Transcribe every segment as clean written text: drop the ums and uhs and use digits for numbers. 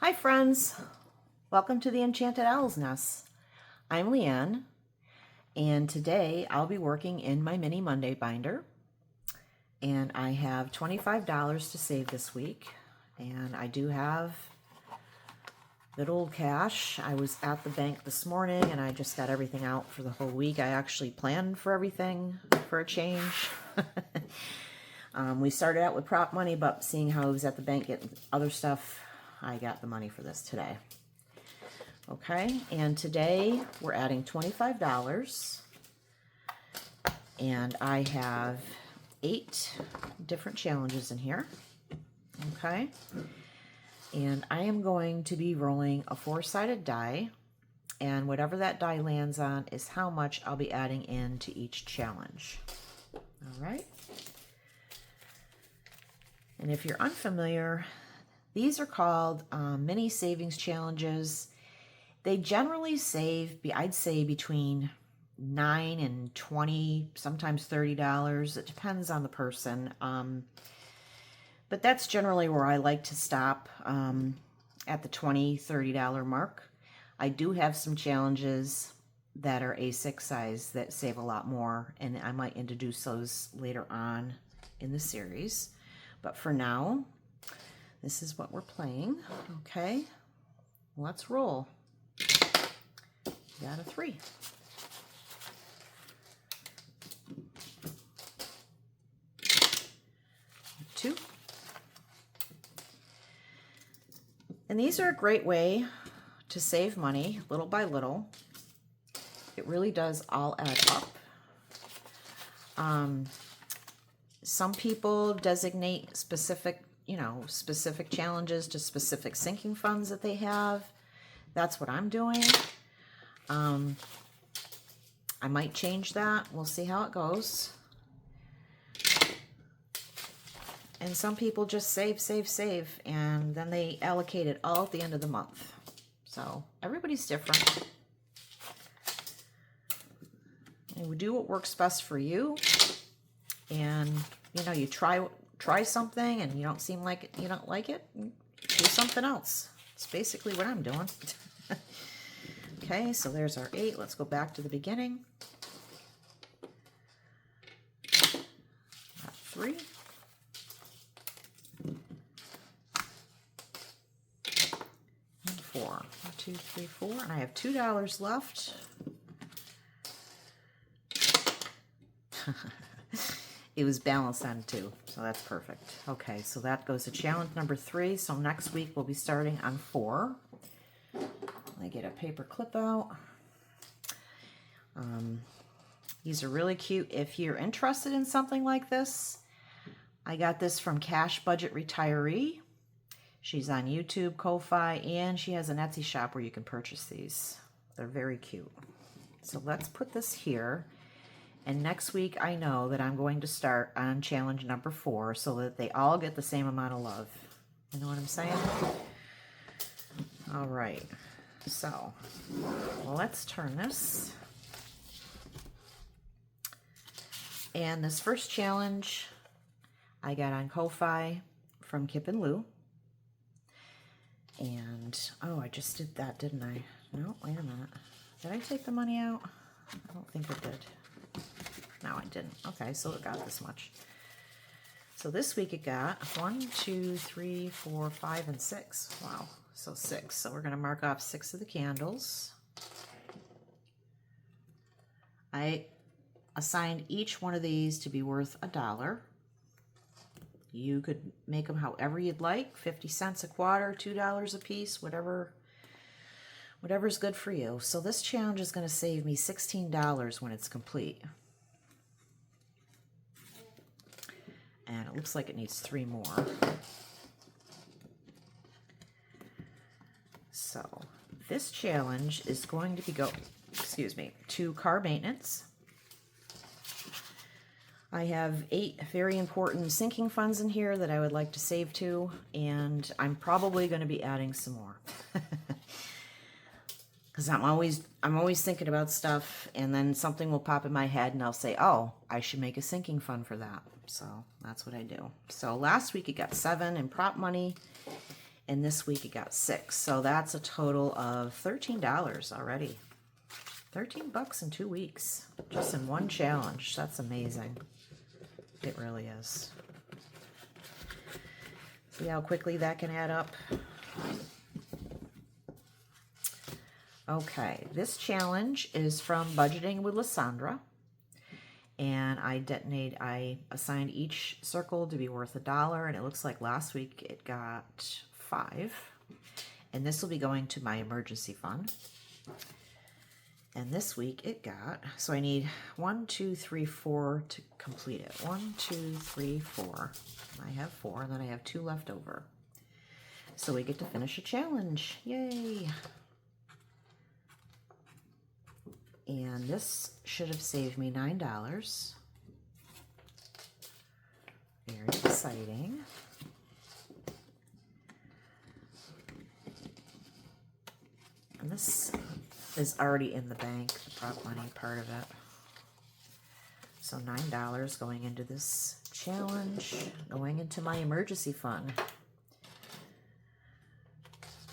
Hi friends, welcome to the Enchanted Owls Nest. I'm Leanne, and today I'll be working in my Mini Monday binder, and I have $25 to save this week, and I do have good old cash. I was at the bank this morning and I just got everything out for the whole week. I actually planned for everything for a change. We started out with prop money, but seeing how I was at the bank getting other stuff, I got the money for this today. Okay, and today we're adding $25, and I have 8 different challenges in here. Okay, and I am going to be rolling a 4-sided die, and whatever that die lands on is how much I'll be adding into each challenge. All right, and if you're unfamiliar, these are called mini savings challenges. They generally save, I'd say, between $9 and $20, sometimes $30. It depends on the person. But that's generally where I like to stop, at the $20, $30 mark. I do have some challenges that are A6 size that save a lot more, and I might introduce those later on in the series. But for now, this is what we're playing. Okay, let's roll. Got a 3. 2. And these are a great way to save money little by little. It really does all add up. Some people designate specific challenges to specific sinking funds that they have. That's what I'm doing. I might change that. We'll see how it goes. And some people just save, and then they allocate it all at the end of the month. So everybody's different. And we do what works best for you. And you try something and you don't like it, do something else. It's basically what I'm doing. Okay, so there's our 8. Let's go back to the beginning. Got 3. And 4. 1, 2, 3, 4. And I have $2 left. It was balanced on 2, so that's perfect. Okay, so that goes to challenge number 3. So next week we'll be starting on 4. Let me get a paper clip out. These are really cute. If you're interested in something like this, I got this from Cash Budget Retiree. She's on YouTube, Ko-Fi, and she has an Etsy shop where you can purchase these. They're very cute. So let's put this here. And next week, I know that I'm going to start on challenge number 4 so that they all get the same amount of love. You know what I'm saying? All right. So let's turn this. And this first challenge I got on Ko-Fi from Kip and Lou. And, oh, I just did that, didn't I? No, wait a minute. Did I take the money out? I don't think I did. No, I didn't. Okay, so it got this much. So this week it got 1, 2, 3, 4, 5, and 6. Wow, so 6. So we're going to mark off 6 of the candles. I assigned each one of these to be worth $1. You could make them however you'd like, 50 cents a quarter, $2 a piece, whatever's good for you. So this challenge is going to save me $16 when it's complete. And it looks like it needs 3 more. So this challenge is going to be to car maintenance. I have 8 very important sinking funds in here that I would like to save to, and I'm probably going to be adding some more. Because I'm always thinking about stuff, and then something will pop in my head, and I'll say, oh, I should make a sinking fund for that. So that's what I do. So last week it got 7 in prop money, And this week it got 6. So that's a total of $13 already. 13 bucks in 2 weeks, just in one challenge. That's amazing. It really is. See how quickly that can add up? Okay, this challenge is from Budgeting with Lysandra. And I assigned each circle to be worth $1, and it looks like last week it got 5. And this will be going to my emergency fund. And this week it got, so I need 1, 2, 3, 4 to complete it. 1, 2, 3, 4. I have 4, and then I have 2 left over. So we get to finish a challenge. Yay! And this should have saved me $9. Very exciting. And this is already in the bank, the prop money part of it. So $9 going into this challenge, going into my emergency fund,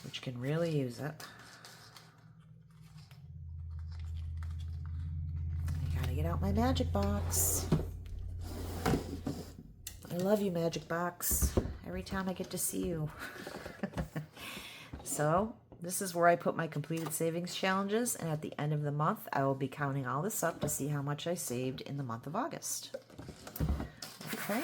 which can really use it. I gotta get out my magic box. I love you, magic box. Every time I get to see you. So this is where I put my completed savings challenges, and at the end of the month, I will be counting all this up to see how much I saved in the month of August. Okay,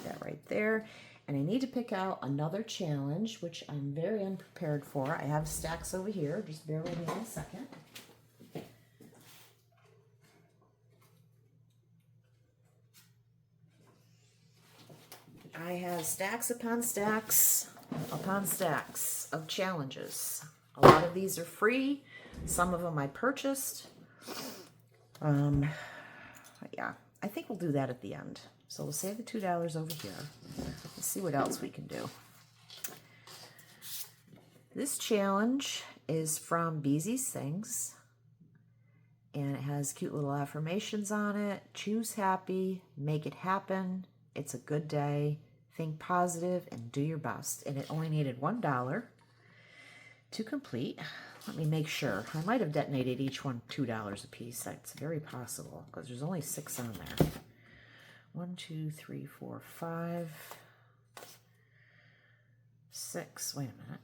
that right there. And I need to pick out another challenge, which I'm very unprepared for. I have stacks over here. Just bear with me 1 second. I have stacks upon stacks of challenges. A lot of these are free. Some of them I purchased. Yeah, I think we'll do that at the end. So we'll save the $2 over here. Let's see what else we can do. This challenge is from Beezy's Things. And it has cute little affirmations on it. Choose happy, make it happen. It's a good day. Think positive and do your best. And it only needed $1 to complete. Let me make sure. I might have detonated each one $2 a piece. That's very possible because there's only 6 on there. 1, 2, 3, 4, 5, 6. Wait a minute.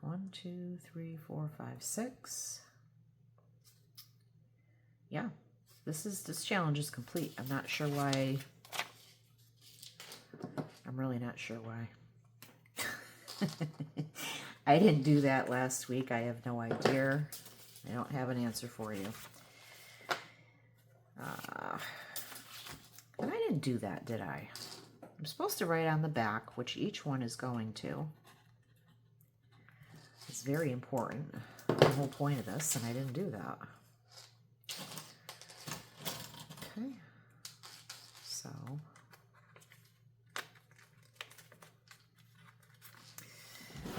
1, 2, 3, 4, 5, 6. Yeah, this challenge is complete. I'm not sure why. I'm really not sure why. I didn't do that last week. I have no idea. I don't have an answer for you. But I didn't do that, did I? I'm supposed to write on the back which each one is going to. It's very important. The whole point of this, and I didn't do that. Okay. So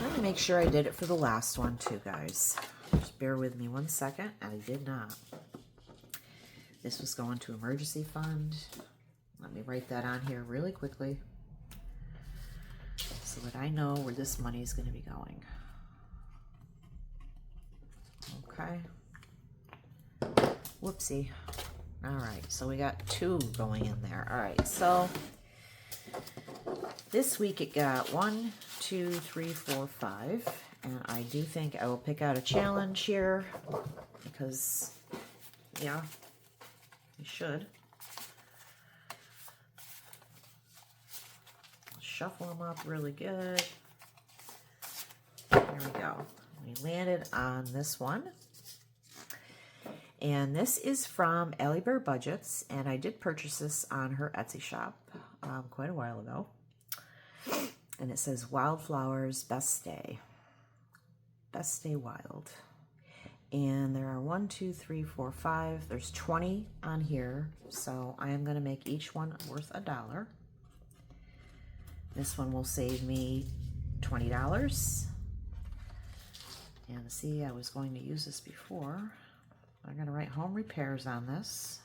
let me make sure I did it for the last one too, guys. Just bear with me 1 second. I did not. This was going to emergency fund. Let me write that on here really quickly so that I know where this money is going to be going. Okay. Whoopsie. All right, so we got 2 going in there. All right, so this week it got 1, 2, 3, 4, 5, and I do think I will pick out a challenge here because, yeah, I should. Shuffle them up really good. There we go. We landed on this one. And this is from Allie Bear Budgets, and I did purchase this on her Etsy shop quite a while ago. And it says Wildflowers Best Day. Best Day Wild. And there are 1, 2, 3, 4, 5. There's 20 on here, so I am going to make each one worth $1. This one will save me $20. And see, I was going to use this before. I'm going to write home repairs on this.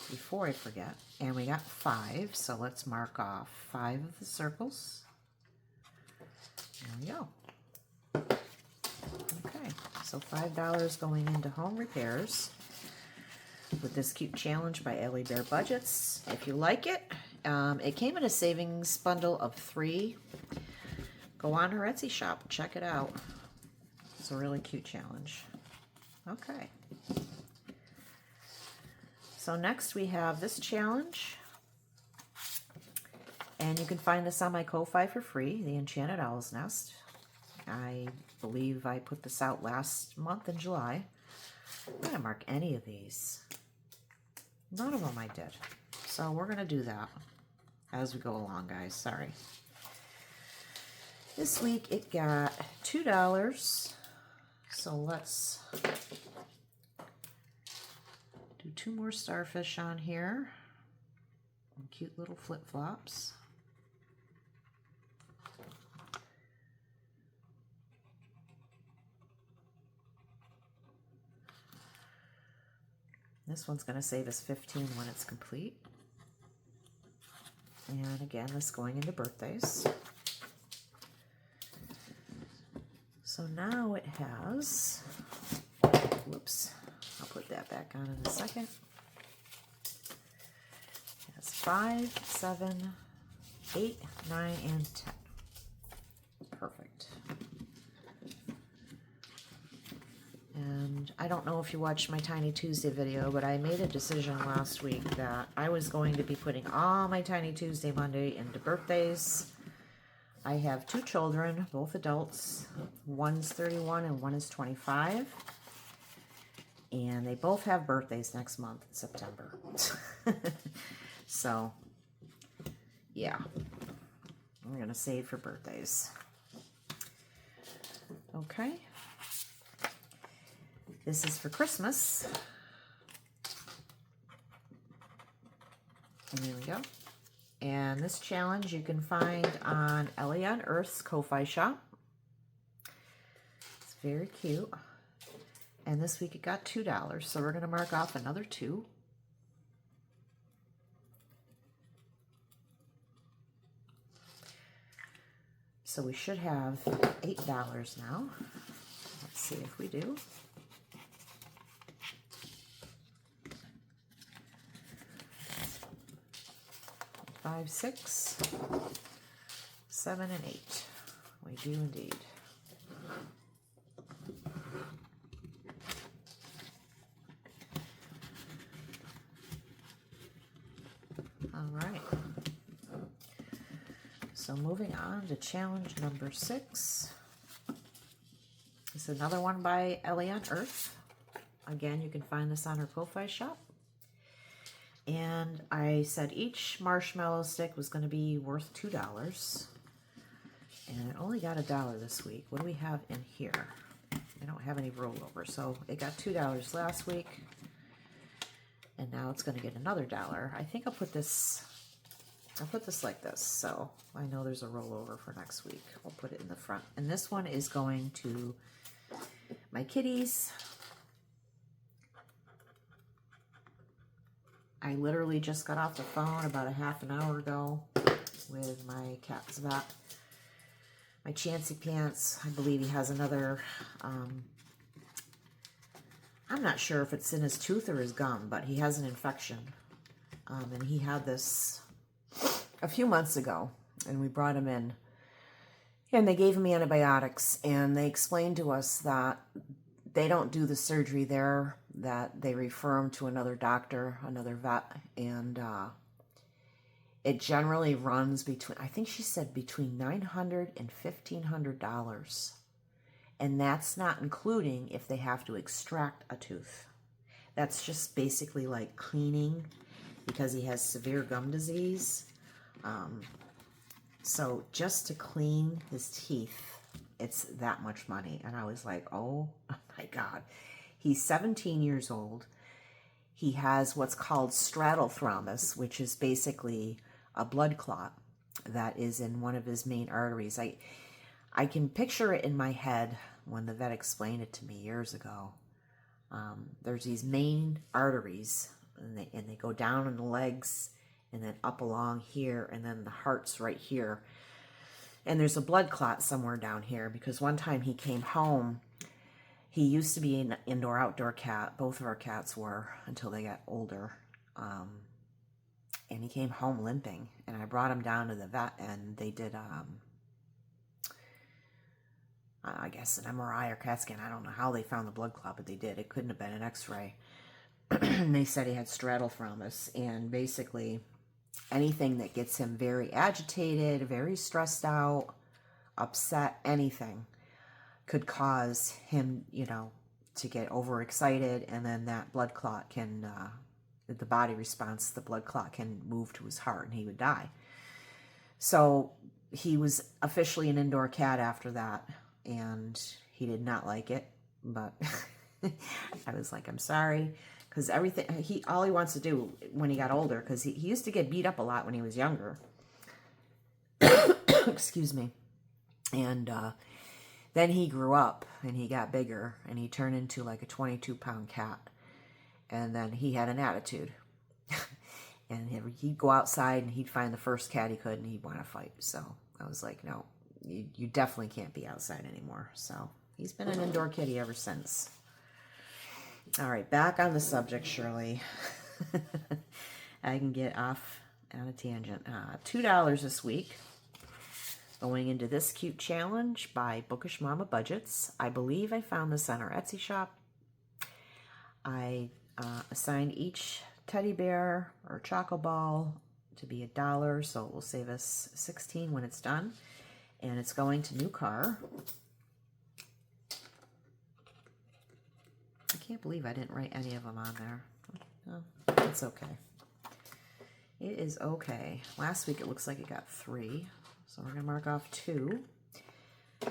before I forget. And we got 5, so let's mark off 5 of the circles. There we go. Okay, so $5 going into home repairs with this cute challenge by Ellie Bear Budgets. If you like it, it came in a savings bundle of 3. Go on her Etsy shop, check it out. It's a really cute challenge. Okay. So next we have this challenge, and you can find this on my Ko-Fi for free, the Enchanted Owls Nest. I believe I put this out last month in July. I'm going to mark any of these. None of them I did. So we're going to do that as we go along, guys. Sorry. This week it got $2. So let's do 2 more starfish on here. And cute little flip-flops. This one's going to save us 15 when it's complete. And again, this going into birthdays. So now it has, whoops, I'll put that back on in a second. It has 5, 7, 8, 9, and 10. Perfect. And I don't know if you watched my Tiny Tuesday video, but I made a decision last week that I was going to be putting all my Tiny Tuesday Monday into birthdays. I have 2 children, both adults. One's 31 and one is 25. And they both have birthdays next month in September. So, yeah. I'm going to save for birthdays. Okay. This is for Christmas. And there we go. And this challenge you can find on Ellie on Earth's Ko-Fi shop. It's very cute. And this week it got $2, so we're going to mark off another 2. So we should have $8 now. Let's see if we do. 5, 6, 7, and 8. We do indeed. All right. So moving on to challenge number 6. This is another one by Ellie on Earth. Again, you can find this on her Ko-Fi shop. And I said each marshmallow stick was going to be worth $2. And it only got $1 this week. What do we have in here? I don't have any rollover. So it got $2 last week. And now it's going to get another $1. I think I'll put this like this. So I know there's a rollover for next week. I'll put it in the front. And this one is going to my kitties. I literally just got off the phone about a half an hour ago with my cat's vet. My Chancy Pants, I believe he has another, I'm not sure if it's in his tooth or his gum, but he has an infection. And he had this a few months ago, and we brought him in. And they gave him antibiotics, and they explained to us that they don't do the surgery there, that they refer him to another doctor, another vet, and it generally runs between, I think she said between $900 and $1,500. And that's not including if they have to extract a tooth. That's just basically like cleaning because he has severe gum disease. So just to clean his teeth, it's that much money. And I was like, oh my God. He's 17 years old. He has what's called straddle thrombus, which is basically a blood clot that is in one of his main arteries. I can picture it in my head when the vet explained it to me years ago. There's these main arteries and they go down in the legs and then up along here, and then the heart's right here. And there's a blood clot somewhere down here, because one time he came home, he used to be an indoor-outdoor cat. Both of our cats were until they got older. And he came home limping, and I brought him down to the vet, and they did, I guess, an MRI or CAT scan. I don't know how they found the blood clot, but they did. It couldn't have been an x-ray. And they said he had straddlethrombus, and basically anything that gets him very agitated, very stressed out, upset, anything could cause him, you know, to get overexcited, and then that blood clot can, the body response, the blood clot can move to his heart, and he would die. So he was officially an indoor cat after that, and he did not like it, but I was like, I'm sorry. Because everything, all he wants to do when he got older, because he used to get beat up a lot when he was younger. Excuse me. And then he grew up, and he got bigger, and he turned into like a 22-pound cat. And then he had an attitude. And he'd go outside, and he'd find the first cat he could, and he'd want to fight. So I was like, no, you definitely can't be outside anymore. So he's been an indoor kitty ever since. All right, back on the subject, Shirley. I can get off on a tangent. $2 this week. Going into this cute challenge by Bookish Mama Budgets. I believe I found this on our Etsy shop. I assigned each teddy bear or choco ball to be $1, so it will save us $16 when it's done. And it's going to New Car. I can't believe I didn't write any of them on there. Oh, it's okay. It is okay. Last week it looks like it got 3. So we're going to mark off 2.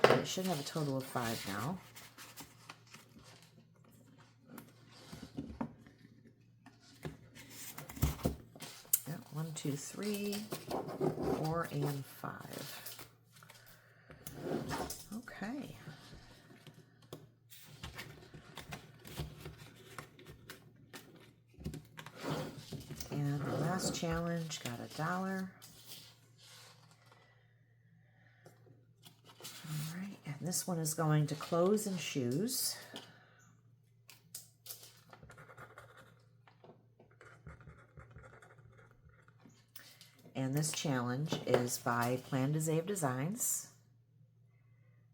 And it should have a total of 5 now. Yeah, 1, 2, 3, 4, and 5. Okay. And the last challenge got $1. All right, and this one is going to clothes and shoes. And this challenge is by Plan to Save Designs.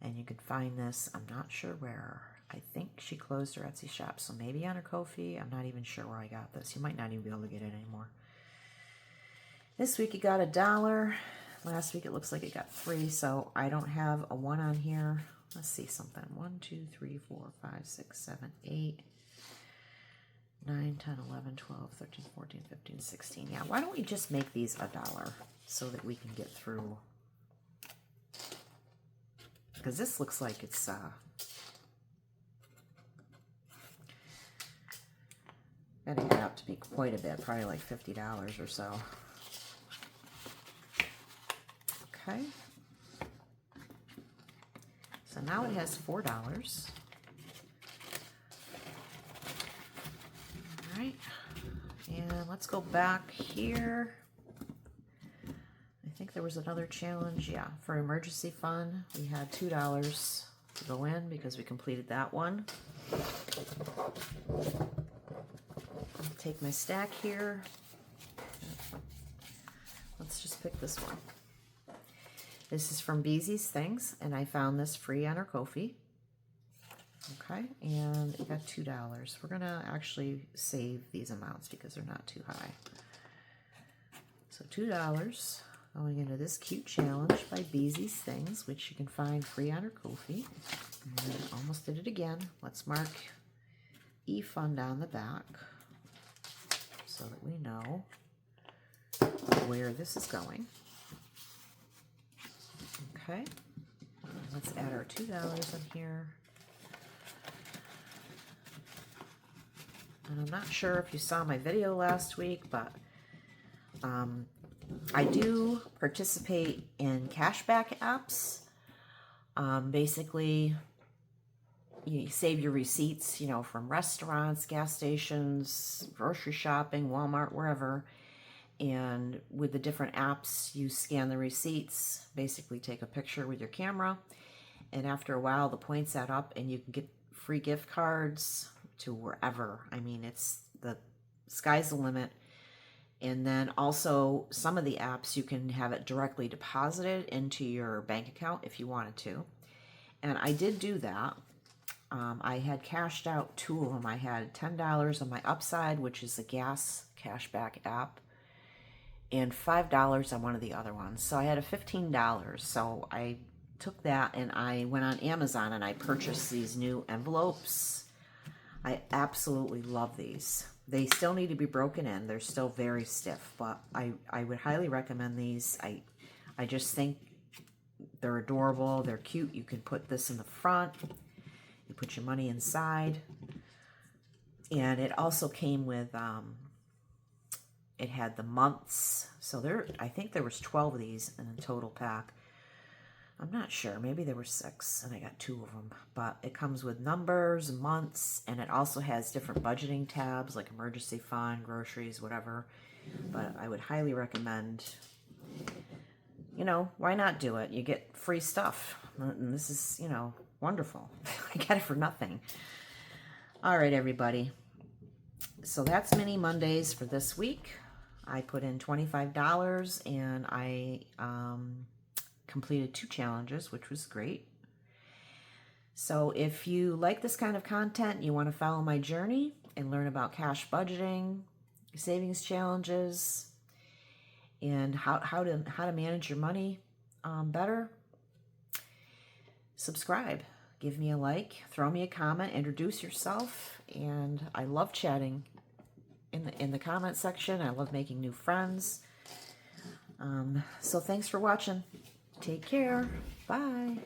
And you can find this, I'm not sure where. I think she closed her Etsy shop, so maybe on her Ko-fi. I'm not even sure where I got this. You might not even be able to get it anymore. This week it got $1. Last week it looks like it got 3, so I don't have a 1 on here. Let's see something. 1, 2, 3, 4, 5, 6, 7, 8, 9, 10, 11, 12, 13, 14, 15, 16. Yeah, why don't we just make these $1 so that we can get through? Because this looks like it's gonna add up to be quite a bit, probably like $50 or so. Okay. So now it has $4. All right. And let's go back here. I think there was another challenge. Yeah, for emergency fund, we had $2 to go in because we completed that one. I'll take my stack here. Let's just pick this one. This is from Beezy's Things, and I found this free on her Ko-fi. Okay, and it got $2. We're gonna actually save these amounts because they're not too high. So $2 going into this cute challenge by Beezy's Things, which you can find free on her Ko-fi. And almost did it again. Let's mark E-Fund on the back so that we know where this is going. Okay, let's add our $2 in here. And I'm not sure if you saw my video last week, but I do participate in cashback apps. Basically, you save your receipts, you know, from restaurants, gas stations, grocery shopping, Walmart, wherever. And with the different apps, you scan the receipts, basically take a picture with your camera. And after a while, the points add up and you can get free gift cards to wherever. I mean, it's the sky's the limit. And then also some of the apps, you can have it directly deposited into your bank account if you wanted to. And I did do that. I had cashed out 2 of them. I had $10 on my Upside, which is a gas cashback app, and $5 on one of the other ones. So I had a $15. So I took that and I went on Amazon and I purchased these new envelopes. I absolutely love these. They still need to be broken in. They're still very stiff, but I would highly recommend these. I just think they're adorable. They're cute. You can put this in the front. You put your money inside. And it also came with, it had the months. So I think there was 12 of these in a total pack. I'm not sure. Maybe there were 6 and I got 2 of them. But it comes with numbers, months, and it also has different budgeting tabs like emergency fund, groceries, whatever. But I would highly recommend, you know, why not do it? You get free stuff. And this is, you know, wonderful. I got it for nothing. All right, everybody. So that's Mini Mondays for this week. I put in $25 and I completed 2 challenges, which was great. So if you like this kind of content, you want to follow my journey and learn about cash budgeting, savings challenges, and how to manage your money better, subscribe. Give me a like, throw me a comment, introduce yourself, and I love chatting in the comment section. I love making new friends. So thanks for watching. Take care. Bye.